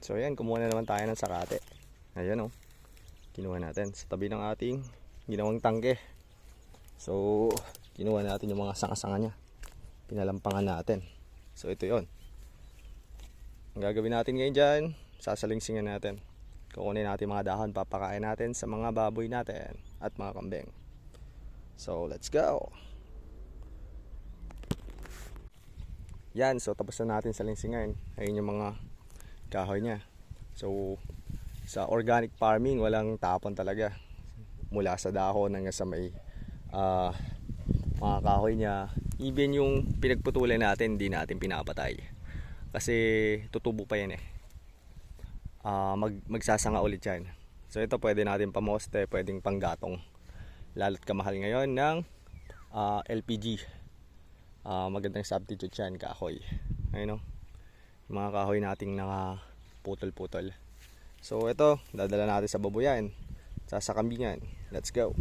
So ayan, kumuha na naman tayo ng sakate. Ayan oh, kinuha natin sa tabi ng ating ginawang tangke. So kinuha natin yung mga sanga-sanga niya, pinalampangan natin. So ito yon. Ang gagawin natin ngayon dyan, sasalingsingan natin. Kukunin natin mga dahon, papakain natin sa mga baboy natin at mga kambing. So let's go. Yan, so tapos na natin salingsingan. Ayun yung mga kahoy niya. So sa organic farming, walang tapon talaga. Mula sa dahon hanggang sa may mga kahoy niya. Even yung pinagputulan natin, hindi natin pinapatay. Kasi tutubo pa yan eh. Magsasanga ulit yan. So ito pwede natin pamoste, pwedeng panggatong. Lalo't kamahal ngayon ng LPG. Magandang substitute yan, kahoy. Ayun o. Mga kahoy nating nakaputol-putol. So ito, dadala natin sa baboyan, sa kambingan. Let's go.